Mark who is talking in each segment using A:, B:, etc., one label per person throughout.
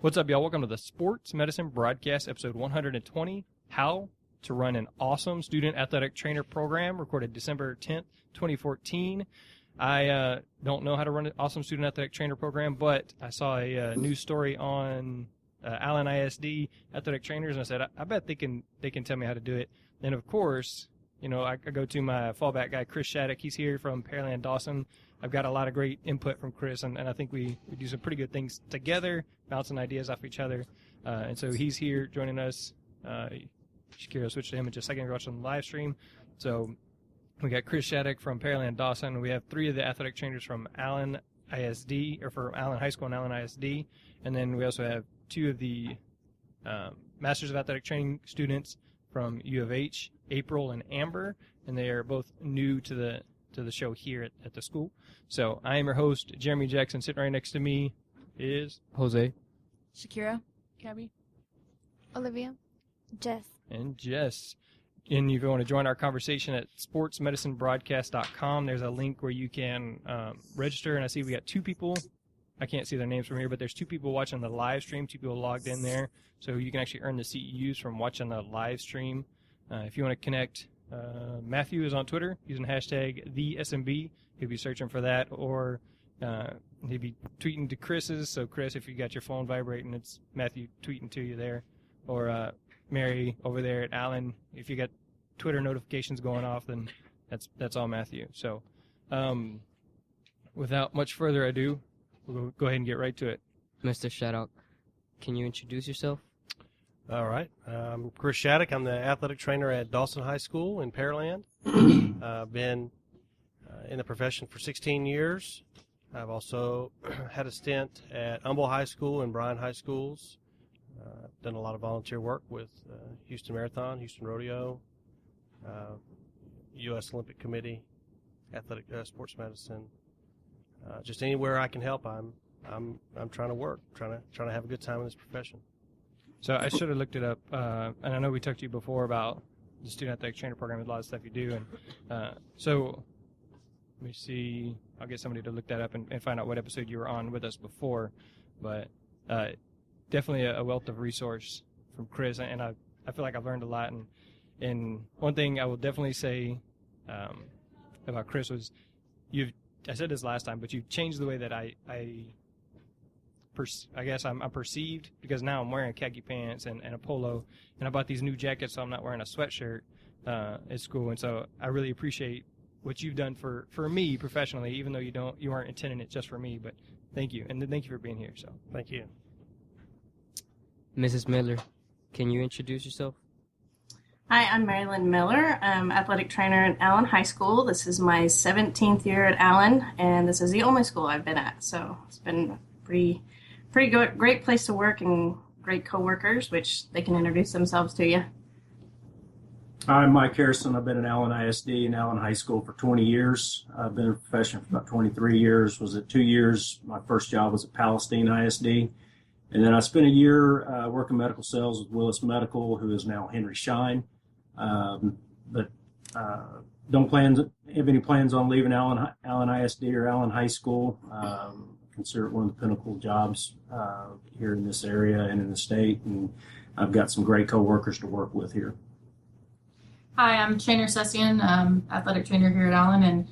A: What's up, y'all? Welcome to the Sports Medicine Broadcast, episode 120, How to Run an Awesome Student Athletic Trainer Program, recorded December 10th, 2014. I don't know how to run an awesome student athletic trainer program, but I saw a news story on Allen ISD athletic trainers, and I said, I bet they can tell me how to do it. And, of course, you know, I go to my fallback guy, Chris Shattuck. He's here from Pearland, Dawson. I've got a lot of great input from Chris, and I think we do some pretty good things together, bouncing ideas off each other. And so he's here joining us. Shakira will switch to him in just a second. We're watching the live stream. So we got Chris Shattuck from Pearland, Dawson. We have three of the athletic trainers from Allen ISD, or from Allen High School and Allen ISD. And then we also have two of the Masters of Athletic Training students from U of H, April and Amber, and they are both new to the show here at the school. So I am your host, Jeremy Jackson. Sitting right next to me is
B: Jose,
C: Shakira, Gabby, Olivia, Jess.
A: And Jess. And if you want to join our conversation at sportsmedicinebroadcast.com, there's a link where you can register. And I see we got two people. I can't see their names from here, but there's two people watching the live stream, two people logged in there. So you can actually earn the CEUs from watching the live stream. If you want to connect, Matthew is on Twitter using hashtag TheSMB. He'll be searching for that, or he'll be tweeting to Chris's. So, Chris, if you got your phone vibrating, it's Matthew tweeting to you there. Or Mary over there at Allen, if you got Twitter notifications going off, then that's all Matthew. So, without much further ado, we'll go ahead and get right to it.
B: Mr. Shattuck, can you introduce yourself?
D: All right. I'm Chris Shattuck. I'm the athletic trainer at Dawson High School in Pearland. I've been in the profession for 16 years. I've also had a stint at Humboldt High School and Bryan High Schools. I've done a lot of volunteer work with Houston Marathon, Houston Rodeo, U.S. Olympic Committee, athletic sports medicine. Just anywhere I can help, I'm trying to work, trying to have a good time in this profession.
A: So I should have looked it up, and I know we talked to you before about the Student Athletic Trainer Program, and a lot of stuff you do. And so let me see. I'll get somebody to look that up and find out what episode you were on with us before. But definitely a wealth of resource from Chris, and I feel like I've learned a lot. And one thing I will definitely say about Chris was I said this last time, but you've changed the way that I guess I'm perceived, because now I'm wearing khaki pants and a polo, and I bought these new jackets, so I'm not wearing a sweatshirt at school. And so I really appreciate what you've done for me professionally, even though you aren't intending it just for me. But thank you, and thank you for being here. So
D: Thank you.
B: Mrs. Miller, can you introduce yourself?
E: Hi, I'm Marilyn Miller. I'm athletic trainer at Allen High School. This is my 17th year at Allen, and this is the only school I've been at. So it's been pretty good, great place to work, and great coworkers, which they can introduce themselves to you.
F: I'm Mike Harrison. I've been at Allen ISD and Allen High School for 20 years. I've been in the profession for about 23 years. Was at 2 years. My first job was at Palestine ISD. And then I spent a year working medical sales with Willis Medical, who is now Henry Schein. But don't have any plans on leaving Allen ISD or Allen High School. Consider it one of the pinnacle jobs here in this area and in the state. And I've got some great coworkers to work with here.
G: Hi, I'm Trainer Sessian, athletic trainer here at Allen, and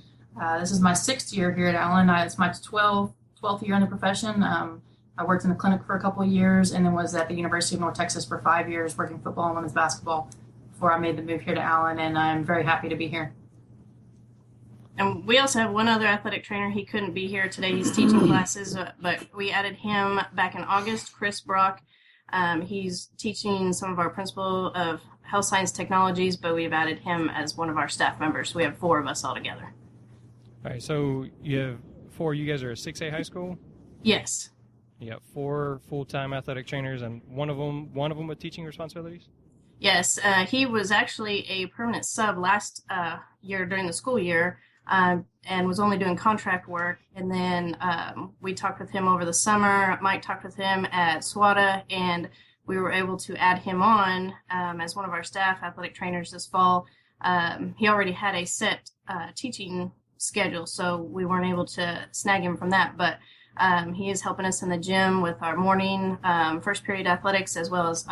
G: this is my 6th year here at Allen. It's my 12th year in the profession. I worked in the clinic for a couple of years, and then was at the University of North Texas for 5 years working football and women's basketball before I made the move here to Allen, and I'm very happy to be here.
E: And we also have one other athletic trainer. He couldn't be here today. He's teaching classes, but we added him back in August, Chris Brock. He's teaching some of our principle of health science technologies, but we've added him as one of our staff members. We have 4 of us all together.
A: all right, so you have 4. You guys are a 6A high school.
E: Yes.
A: You got 4 full-time athletic trainers, and one of them with teaching responsibilities?
E: Yes. He was actually a permanent sub last year during the school year, and was only doing contract work. And then we talked with him over the summer. Mike talked with him at SWATA, and we were able to add him on as one of our staff athletic trainers this fall. He already had a set teaching schedule, so we weren't able to snag him from that. But He is helping us in the gym with our morning first period athletics as well as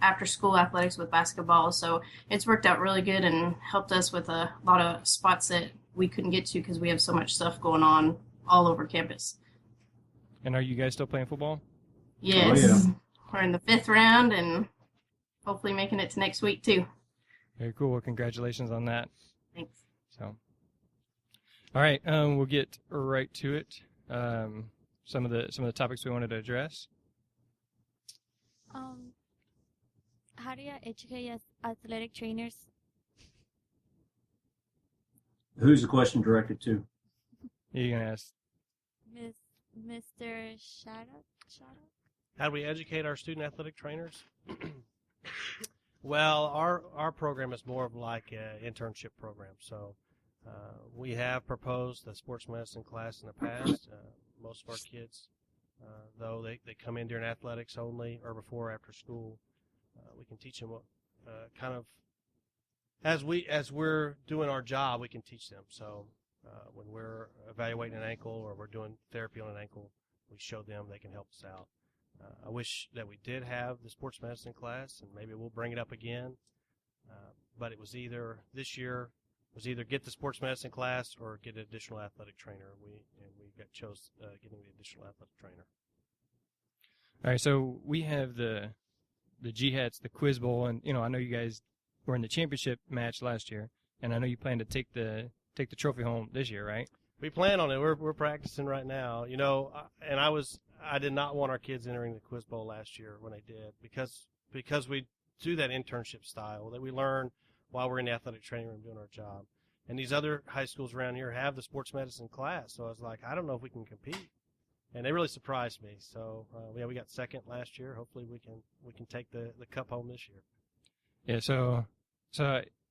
E: after school athletics with basketball. So it's worked out really good and helped us with a lot of spots that we couldn't get to because we have so much stuff going on all over campus.
A: And are you guys still playing football?
E: Yes.
F: Oh, yeah.
E: We're in the 5th round and hopefully making it to next week too.
A: Very cool. Well, congratulations on that.
E: Thanks.
A: So, all right, we'll get right to it. Some of the topics we wanted to address.
C: How do you educate as athletic trainers?
F: Who's the question directed to?
A: You're gonna ask.
C: Mr. Shattuck?
D: How do we educate our student athletic trainers? Well, our program is more of like an internship program. So we have proposed the sports medicine class in the past. Most of our kids, though, they come in during athletics only or before or after school. We can teach them kind of as we're doing our job, we can teach them. So when we're evaluating an ankle or we're doing therapy on an ankle, we show them they can help us out. I wish that we did have the sports medicine class, and maybe we'll bring it up again. But it was this year was either get the sports medicine class or get an additional athletic trainer. We chose getting the additional athletic trainer.
A: All right, so we have the Jihats, the Quiz Bowl, and I know you guys were in the championship match last year, and I know you plan to take the trophy home this year, right?
D: We plan on it. We're practicing right now. And I did not want our kids entering the Quiz Bowl last year when they did because we do that internship style that we learn while we're in the athletic training room doing our job. And these other high schools around here have the sports medicine class, so I was like, I don't know if we can compete. And they really surprised me. So we got second last year. Hopefully we can take the cup home this year.
A: Yeah. So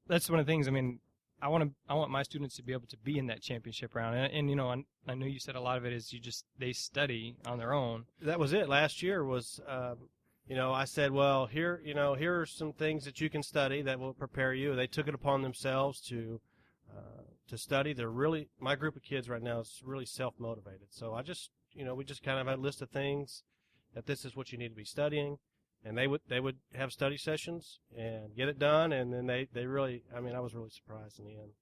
A: that's one of the things. I mean, I want my students to be able to be in that championship round. And I know you said a lot of it is they study on their own.
D: That was it. Last year was, I said, well, here are some things that you can study that will prepare you. They took it upon themselves to study. My group of kids right now is really self-motivated. So we just kind of had a list of things that this is what you need to be studying. And they would have study sessions and get it done, and then they really, I was really surprised in the end.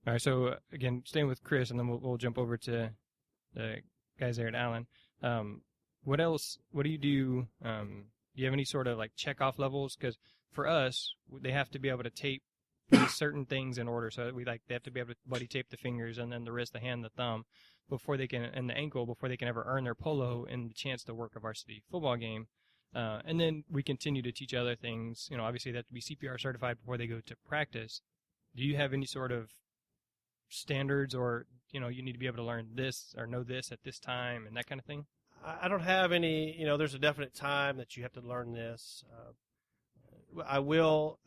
A: All right, so again, staying with Chris, and then we'll jump over to the guys there at Allen. What else? What do you do? Do you have any sort of like check-off levels? Because for us, they have to be able to tape certain things in order. So they have to be able to buddy tape the fingers and then the wrist, the hand, the thumb, and the ankle before they can ever earn their polo and the chance to work a varsity football game. And then we continue to teach other things. Obviously they have to be CPR certified before they go to practice. Do you have any sort of standards or, you need to be able to learn this or know this at this time and that kind of thing?
D: I don't have any, there's a definite time that you have to learn this. I will,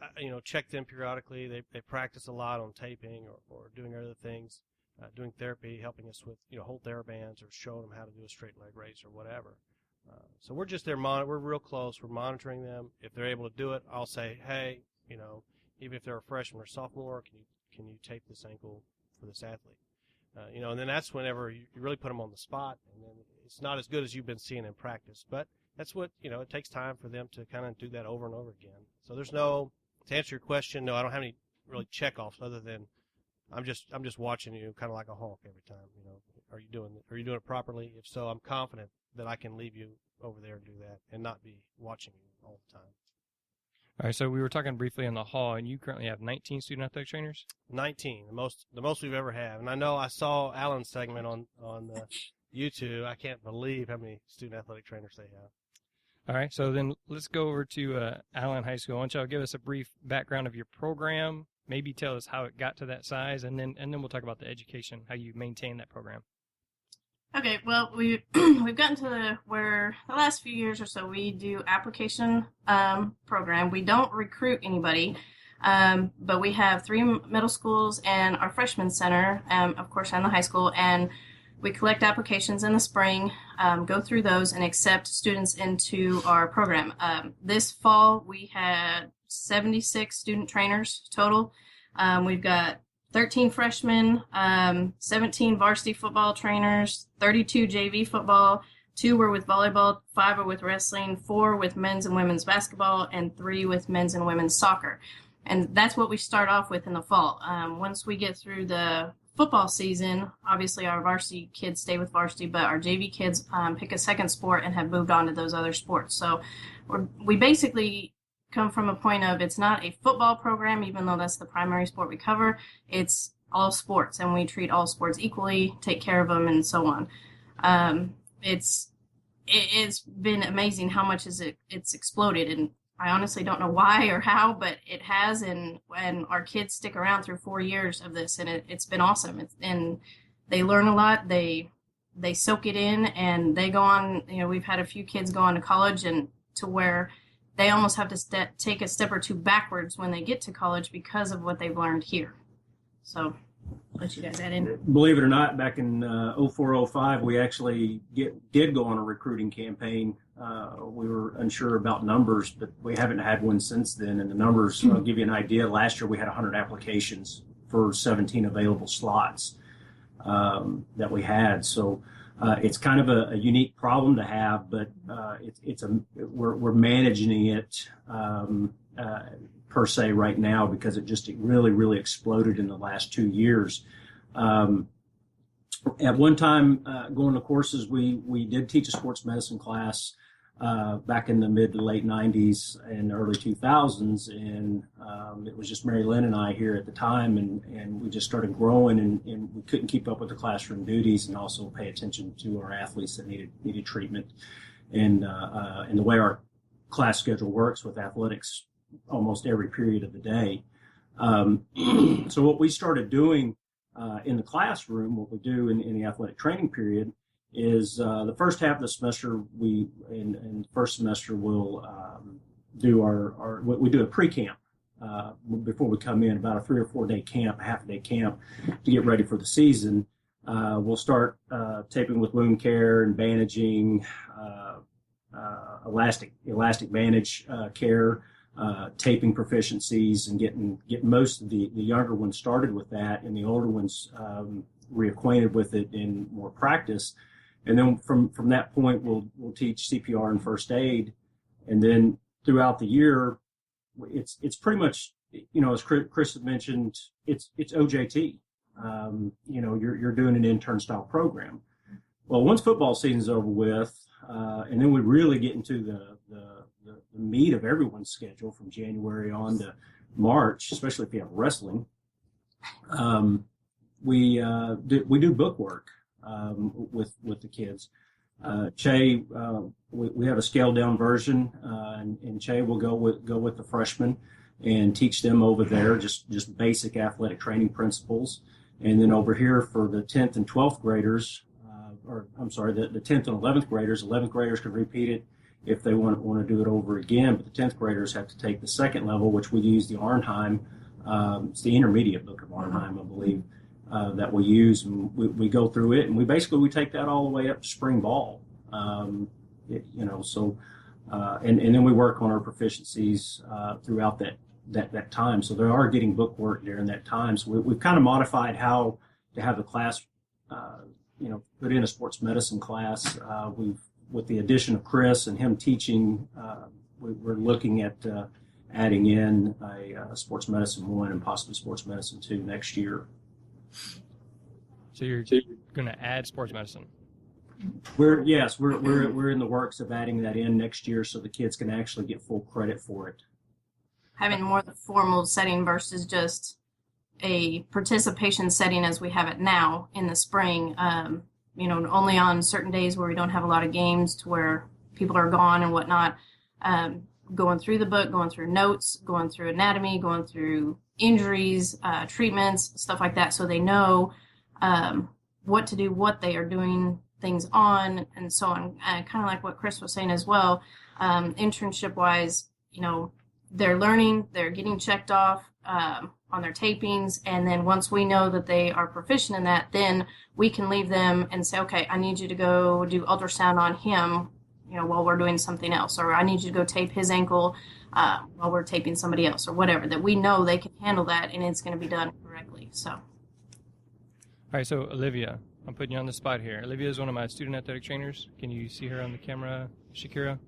D: check them periodically. They practice a lot on taping or doing other things, doing therapy, helping us with, hold TheraBands or showing them how to do a straight leg raise or whatever. So we're just there. We're real close. We're monitoring them. If they're able to do it, I'll say, hey, even if they're a freshman or sophomore, can you tape this ankle for this athlete? And then that's whenever you really put them on the spot, and then it's not as good as you've been seeing in practice. But that's what it takes time for them to kind of do that over and over again. So to answer your question, no, I don't have any really checkoffs other than I'm just watching you kind of like a hawk every time. Are you doing it properly? If so, I'm confident that I can leave you over there and do that and not be watching you all the time.
A: All right, so we were talking briefly in the hall, and you currently have 19 student athletic trainers?
D: 19, the most we've ever had. And I know I saw Alan's segment on YouTube. I can't believe how many student athletic trainers they have.
A: All right, so then let's go over to Allen High School. Why don't y'all give us a brief background of your program, maybe tell us how it got to that size, and then we'll talk about the education, how you maintain that program.
E: Okay, well, we've gotten to where the last few years or so we do application program. We don't recruit anybody, but we have 3 middle schools and our freshman center, of course, and the high school, and we collect applications in the spring, go through those, and accept students into our program. This fall, we had 76 student trainers total. We've got 13 freshmen, 17 varsity football trainers, 32 JV football, 2 were with volleyball, 5 are with wrestling, 4 with men's and women's basketball, and 3 with men's and women's soccer. And that's what we start off with in the fall. Once we get through the football season, obviously our varsity kids stay with varsity, but our JV kids pick a second sport and have moved on to those other sports. So we basically come from a point of it's not a football program, even though that's the primary sport we cover. It's all sports, and we treat all sports equally, take care of them, and so on. It's been amazing how much it's exploded, and I honestly don't know why or how, but it has, and our kids stick around through 4 years of this, and it's been awesome. And they learn a lot. They soak it in, and they go on. We've had a few kids go on to college, and to where they almost have to take a step or two backwards when they get to college because of what they've learned here. So I'll let you guys add in.
F: Believe it or not, back in 04-05, we actually did go on a recruiting campaign. We were unsure about numbers, but we haven't had one since then. And the numbers, I'll give you an idea. Last year we had 100 applications for 17 available slots that we had. So it's kind of a unique problem to have, but we're managing it per se right now because it really exploded in the last 2 years. At one time, going to courses, we did teach a sports medicine class back in the mid to late 90s and early 2000s, and it was just Mary Lynn and I here at the time, and we just started growing, and we couldn't keep up with the classroom duties and also pay attention to our athletes that needed treatment, and the way our class schedule works with athletics almost every period of the day. So what we started doing in the classroom, what we do in the athletic training period is the first half of the semester, in the first semester we'll do we do a pre-camp before we come in, about a 3 or 4 day camp, half a day camp to get ready for the season. We'll start taping with wound care and bandaging, elastic bandage care, taping proficiencies, and getting most of the younger ones started with that, and the older ones reacquainted with it in more practice. And then from that point, we'll teach CPR and first aid, and then throughout the year, it's pretty much, as Chris had mentioned, it's OJT. You're doing an intern style program. Well, once football season's over with, and then we really get into the meat of everyone's schedule from January on to March, especially if you have wrestling. We do book work with the kids. Che, we have a scaled down version, and Che will go with the freshmen and teach them over there just basic athletic training principles. And then over here for the 10th and 12th graders, the 10th and 11th graders can repeat it if they want to do it over again. But the 10th graders have to take the second level, which we use the Arnheim. It's the intermediate book of Arnheim, I believe, that we use. And we go through it, and we take that all the way up to spring ball. And then we work on our proficiencies throughout that time. So they are getting book work during that time. So we've kind of modified how to have the class, put in a sports medicine class. With the addition of Chris and him teaching, we're looking at adding in a sports medicine 1 and possibly sports medicine 2 next year.
A: So you're going to add sports medicine?
F: We're in the works of adding that in next year so the kids can actually get full credit for it.
E: Having more of the formal setting versus just a participation setting as we have it now in the spring. Only on certain days where we don't have a lot of games to where people are gone and whatnot, going through the book, going through notes, going through anatomy, going through injuries, treatments, stuff like that, so they know what to do, what they are doing things on, and so on. Kind of like what Chris was saying as well, internship-wise, they're learning, they're getting checked off on their tapings, and then once we know that they are proficient in that, then we can leave them and say, okay, I need you to go do ultrasound on him, while we're doing something else, or I need you to go tape his ankle while we're taping somebody else, or whatever, that we know they can handle that and it's going to be done correctly. be. So,
A: All right, so Olivia, I'm putting you on the spot here. Olivia is one of my student athletic trainers. Can you see her on the camera, Shakira?